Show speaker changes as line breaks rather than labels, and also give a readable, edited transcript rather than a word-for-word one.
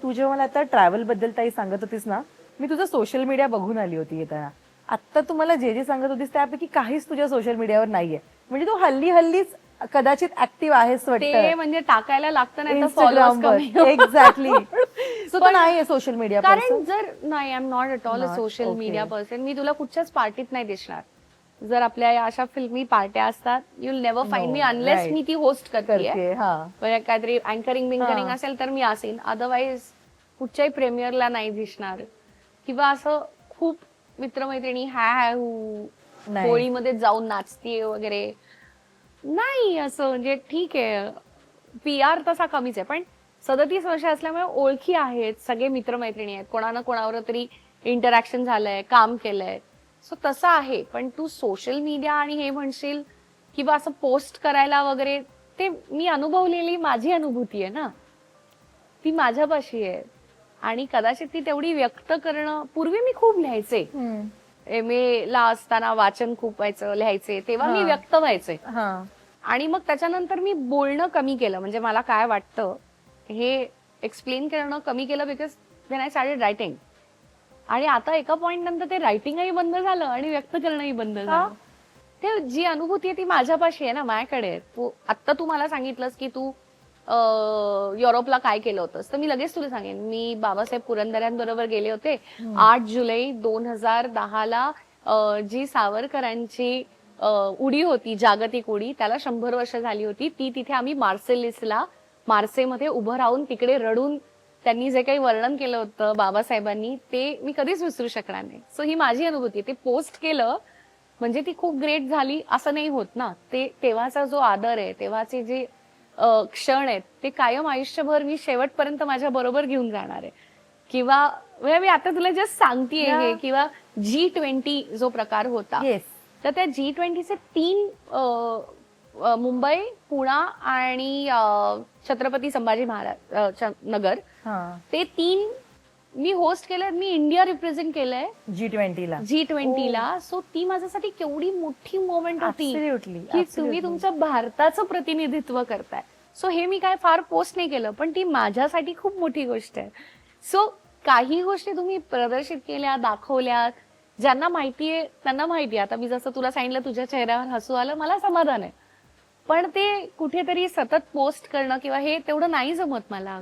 तू जेव्हा मला आता ट्रॅव्हल बद्दल ताई सांगत होतीस ना, मी तुझं सोशल मीडिया बघून आली होती येताना. आता तू मला जे सांगत होतीस त्यापैकी काहीच तुझ्या सोशल मीडियावर नाहीये. म्हणजे तू हल्लीच कदाचित ऍक्टिव्ह आहेस वाटतं
ते म्हणजे टाकायला लागतं नाही तर फॉलोअर्स
इंस्टाग्रामवर.
कमी.
एक्झॅक्टली. सो तू
पण
नाहीये सोशल मीडिया
कारण
पर्सन.
जर नाही, I am not at all a
Not,
social
okay.
Media person. मी तुला कुठच्याच पार्टीत नाही दिसणार. जर आपल्या या अशा फिल्मी पार्ट्या असतात, you will never find me unless
right.
मी ती होस्ट करते.
करते हा.
म्हणजे काहीतरी अँकरिंग बिंकरिंग
हा.
असेल तर मी असेन, अदरवाईज कुठच्याही प्रीमियरला नाही दिसणार. किंवा असं खूप मित्रमैत्रिणी हॅ हू
नाही.
होळीमध्ये जाऊन नाचतीये वगैरे नाही. असं म्हणजे ठीक आहे, PR तसा कमीच आहे, पण 37 वर्ष असल्यामुळे ओळखी आहेत, सगळे मित्रमैत्रिणी आहेत, कोणाना कोणावर तरी इंटरॅक्शन झालंय, काम केलंय. सो तसं आहे. पण तू सोशल मीडिया आणि हे म्हणशील किंवा असं पोस्ट करायला वगैरे, ते मी अनुभवलेली माझी अनुभूती आहे ना, ती माझ्यापाशी आहे. आणि कदाचित ती तेवढी व्यक्त करणं, पूर्वी मी खूप लिहायचे. MA ला असताना वाचन खूप व्हायचं, लिहायचे, तेव्हा मी व्यक्त व्हायचे. आणि मग त्याच्यानंतर मी बोलणं कमी केलं. म्हणजे मला काय वाटतं हे एक्सप्लेन करणं कमी केलं, because then I started writing. आणि आता एका पॉइंट नंतर ते रायटिंगही बंद झालं आणि व्यक्त करणंही बंद झालं. ते जी अनुभूती आहे ती माझ्यापाशी आहे ना, माझ्याकडे आहे. आता तू मला सांगितलंस की तू युरोपला काय केलं होतंस, तर मी लगेच तुला सांगेन. मी बाबासाहेब पुरंदऱ्यांबरोबर गेले होते 8 जुलै 2010ला. जी सावरकरांची उडी होती, जागतिक उडी, त्याला 100 वर्ष झाली होती. ती तिथे आम्ही मार्सेमध्ये उभं राहून तिकडे रडून त्यांनी जे काही वर्णन केलं होतं बाबासाहेबांनी, ते मी कधीच विसरू शकणार नाही. सो ही माझी अनुभूती. ते पोस्ट केलं म्हणजे ती खूप ग्रेट झाली असं नाही होत ना. ते तेव्हाचा जो आदर आहे, तेव्हाचे जे क्षण आहेत, ते कायम आयुष्यभर मी शेवटपर्यंत माझ्या बरोबर घेऊन जाणार आहे. किंवा म्हणजे मी आता तुला जस्ट सांगतेय हे, किंवा G20 जो प्रकार होता, तर त्या G20चे 3 मुंबई, पुणा आणि छत्रपती संभाजी महाराज नगर, ते 3 मी होस्ट केलं. मी इंडिया रिप्रेझेंट केलंय G20ला. सो ती माझ्यासाठी केवढी मोठी मोमेंट होती की तुम्ही तुमचं भारताचं प्रतिनिधित्व करताय. सो हे मी काय फार पोस्ट नाही केलं, पण ती माझ्यासाठी खूप मोठी गोष्ट आहे. सो काही गोष्टी तुम्ही प्रदर्शित केल्या, दाखवल्या, ज्यांना माहितीये त्यांना माहितीये. आता मी जसं तुला सांगितलं, तुझ्या चेहऱ्यावर हसू आलं, मला समाधान आहे. पण ते कुठेतरी सतत पोस्ट करणं किंवा हे तेवढं नाही जमत मला.